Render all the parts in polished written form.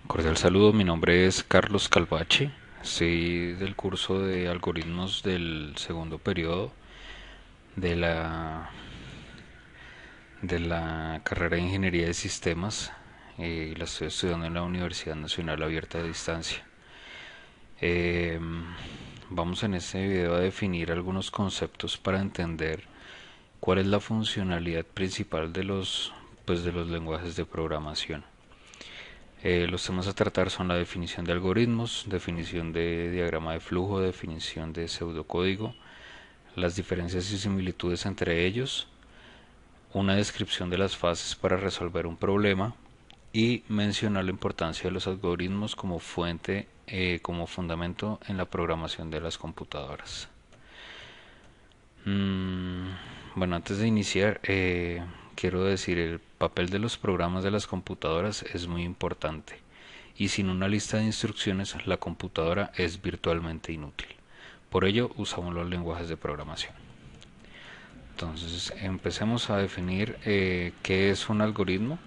Cordial saludo, mi nombre es Carlos Calvache, soy del curso de algoritmos del segundo periodo de la carrera de Ingeniería de Sistemas y la estoy estudiando en la Universidad Nacional Abierta de Distancia. Eh, Vamos en este video a definir algunos conceptos para entender cuál es la funcionalidad principal de los lenguajes de programación. Los temas a tratar son la definición de algoritmos, definición de diagrama de flujo, definición de pseudocódigo, las diferencias y similitudes entre ellos, una descripción de las fases para resolver un problema y mencionar la importancia de los algoritmos como fuente, como fundamento en la programación de las computadoras. Mm, bueno, antes de iniciar, quiero decir, el papel de los programas de las computadoras es muy importante y sin una lista de instrucciones la computadora es virtualmente inútil. Por ello usamos los lenguajes de programación. Entonces empecemos a definir qué es un algoritmo.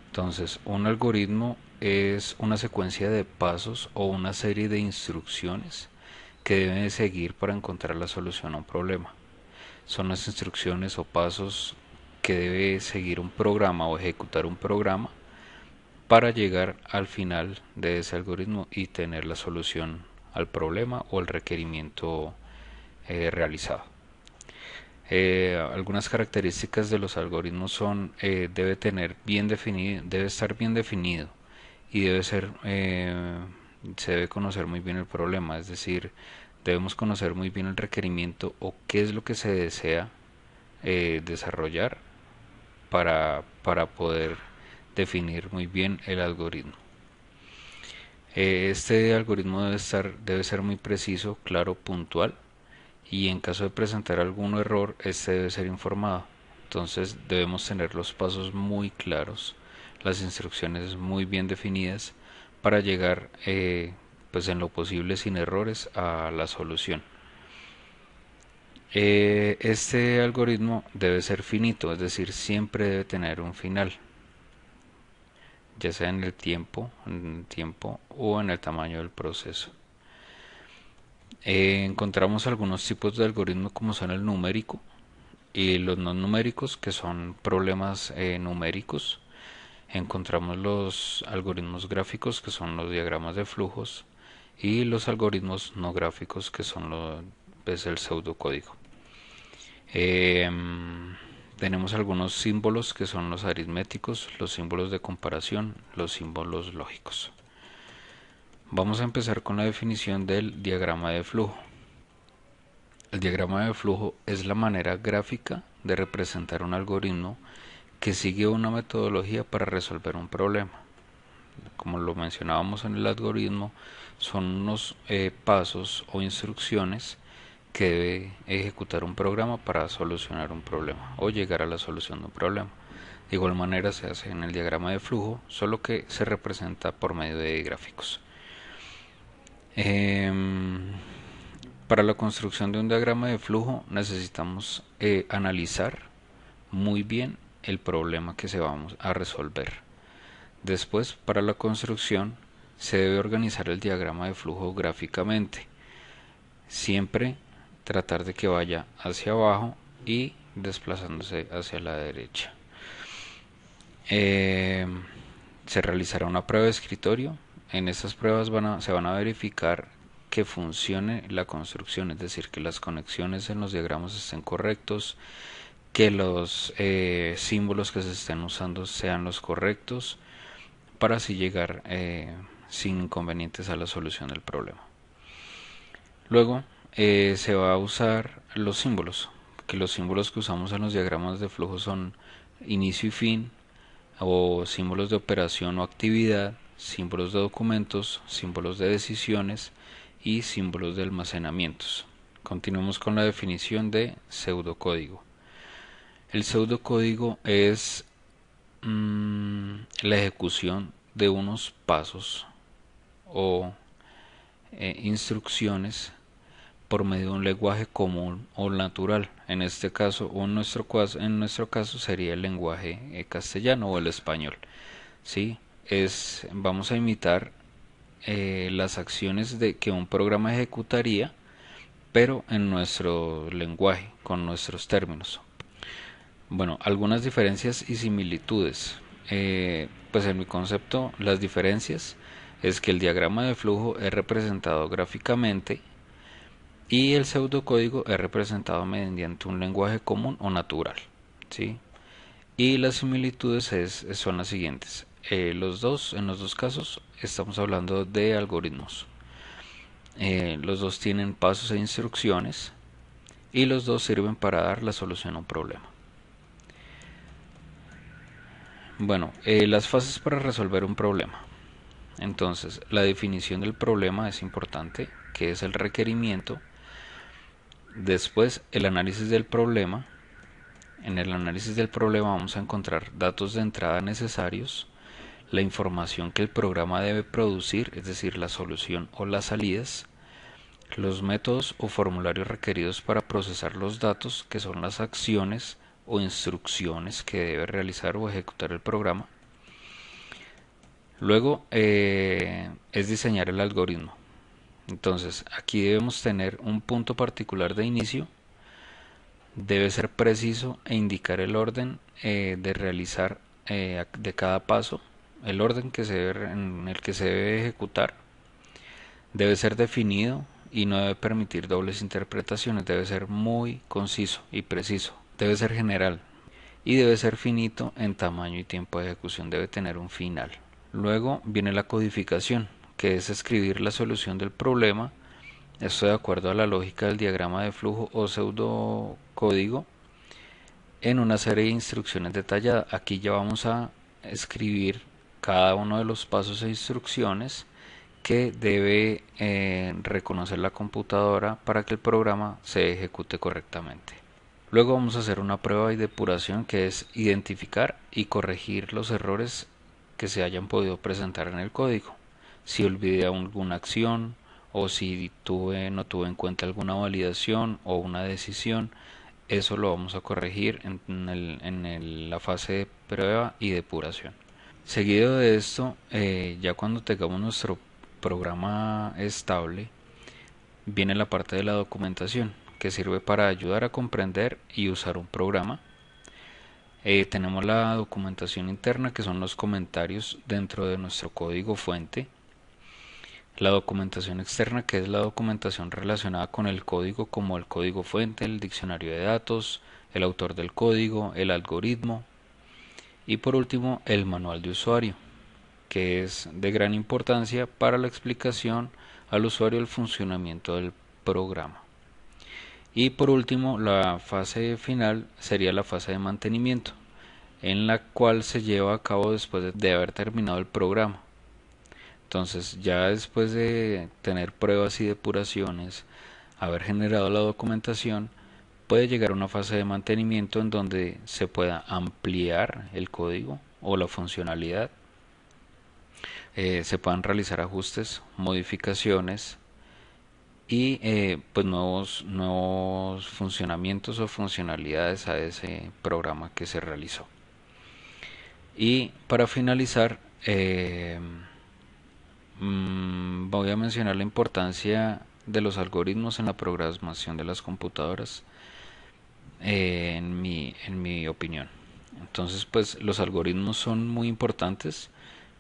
Entonces un algoritmo es una secuencia de pasos o una serie de instrucciones que deben seguir para encontrar la solución a un problema. Son las instrucciones o pasos que debe seguir un programa o ejecutar un programa para llegar al final de ese algoritmo y tener la solución al problema o el requerimiento realizado. Algunas características de los algoritmos son debe estar bien definido y se debe conocer muy bien el problema, es decir, debemos conocer muy bien el requerimiento o qué es lo que se desea desarrollar para poder definir muy bien el algoritmo. Este algoritmo debe ser muy preciso, claro, puntual y en caso de presentar algún error, este debe ser informado. Entonces debemos tener los pasos muy claros, las instrucciones muy bien definidas para llegar, pues en lo posible sin errores, a la solución. Este algoritmo debe ser finito, es decir, siempre debe tener un final, ya sea en el tiempo o en el tamaño del proceso. Encontramos algunos tipos de algoritmos como son el numérico y los no numéricos, que son problemas numéricos. Encontramos los algoritmos gráficos, que son los diagramas de flujos, y los algoritmos no gráficos, que son el pseudocódigo. Tenemos algunos símbolos que son los aritméticos, los símbolos de comparación, los símbolos lógicos. Vamos a empezar con la definición del diagrama de flujo. El diagrama de flujo es la manera gráfica de representar un algoritmo que sigue una metodología para resolver un problema. Como lo mencionábamos en el algoritmo, son unos pasos o instrucciones que debe ejecutar un programa para solucionar un problema o llegar a la solución de un problema. De igual manera se hace en el diagrama de flujo, solo que se representa por medio de gráficos. Para la construcción de un diagrama de flujo necesitamos analizar muy bien el problema que se vamos a resolver. Después, para la construcción, se debe organizar el diagrama de flujo gráficamente. Siempre tratar de que vaya hacia abajo y desplazándose hacia la derecha. Se realizará una prueba de escritorio. En estas pruebas se van a verificar que funcione la construcción, es decir, que las conexiones en los diagramas estén correctos, que los símbolos que se estén usando sean los correctos, para así llegar sin inconvenientes a la solución del problema. Luego se va a usar los símbolos, que los símbolos que usamos en los diagramas de flujo son inicio y fin, o símbolos de operación o actividad, símbolos de documentos, símbolos de decisiones y símbolos de almacenamientos. Continuemos con la definición de pseudocódigo. El pseudocódigo es la ejecución de unos pasos o instrucciones por medio de un lenguaje común o natural. En este caso, o en nuestro caso sería el lenguaje castellano o el español. ¿Sí? vamos a imitar las acciones que un programa ejecutaría, pero en nuestro lenguaje, con nuestros términos. Bueno, algunas diferencias y similitudes. Pues en mi concepto, las diferencias es que el diagrama de flujo es representado gráficamente y el pseudocódigo es representado mediante un lenguaje común o natural, ¿sí? Y las similitudes son las siguientes. En los dos casos estamos hablando de algoritmos. Los dos tienen pasos e instrucciones y los dos sirven para dar la solución a un problema. Bueno, las fases para resolver un problema. Entonces, la definición del problema es importante, que es el requerimiento. Después, el análisis del problema. En el análisis del problema vamos a encontrar datos de entrada necesarios, la información que el programa debe producir, es decir, la solución o las salidas, los métodos o formularios requeridos para procesar los datos, que son las acciones o instrucciones que debe realizar o ejecutar el programa. Luego es diseñar el algoritmo. Entonces aquí debemos tener un punto particular de inicio, debe ser preciso e indicar el orden de realizar de cada paso, el orden en el que se debe ejecutar, debe ser definido y no debe permitir dobles interpretaciones, debe ser muy conciso y preciso, debe ser general y debe ser finito en tamaño y tiempo de ejecución, debe tener un final. Luego viene la codificación, que es escribir la solución del problema, esto de acuerdo a la lógica del diagrama de flujo o pseudocódigo, en una serie de instrucciones detalladas. Aquí ya vamos a escribir cada uno de los pasos e instrucciones que debe reconocer la computadora para que el programa se ejecute correctamente. Luego vamos a hacer una prueba y depuración, que es identificar y corregir los errores que se hayan podido presentar en el código. Si olvidé alguna acción o si no tuve en cuenta alguna validación o una decisión, eso lo vamos a corregir en la fase de prueba y depuración. Seguido de esto, ya cuando tengamos nuestro programa estable, viene la parte de la documentación, que sirve para ayudar a comprender y usar un programa. Tenemos la documentación interna, que son los comentarios dentro de nuestro código fuente. La documentación externa, que es la documentación relacionada con el código, como el código fuente, el diccionario de datos, el autor del código, el algoritmo. Y por último, el manual de usuario, que es de gran importancia para la explicación al usuario del funcionamiento del programa. Y por último, la fase final sería la fase de mantenimiento, en la cual se lleva a cabo después de haber terminado el programa. Entonces, ya después de tener pruebas y depuraciones, haber generado la documentación, puede llegar a una fase de mantenimiento en donde se pueda ampliar el código o la funcionalidad, se puedan realizar ajustes, modificaciones y pues nuevos funcionamientos o funcionalidades a ese programa que se realizó. Y para finalizar, voy a mencionar la importancia de los algoritmos en la programación de las computadoras, en mi opinión. Entonces, pues los algoritmos son muy importantes,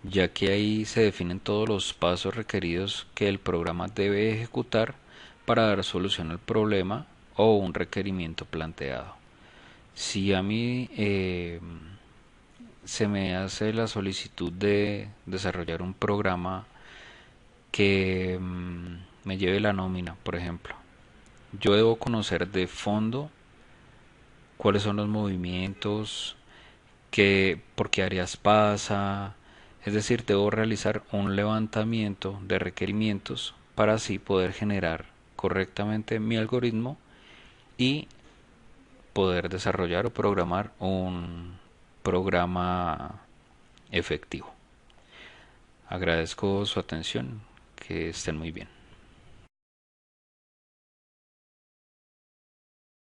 ya que ahí se definen todos los pasos requeridos que el programa debe ejecutar para dar solución al problema o un requerimiento planteado. Si a mí se me hace la solicitud de desarrollar un programa que me lleve la nómina, por ejemplo, yo debo conocer de fondo cuáles son los movimientos, por qué áreas pasa, es decir, debo realizar un levantamiento de requerimientos para así poder generar correctamente mi algoritmo y poder desarrollar o programar un programa efectivo. Agradezco su atención, que estén muy bien.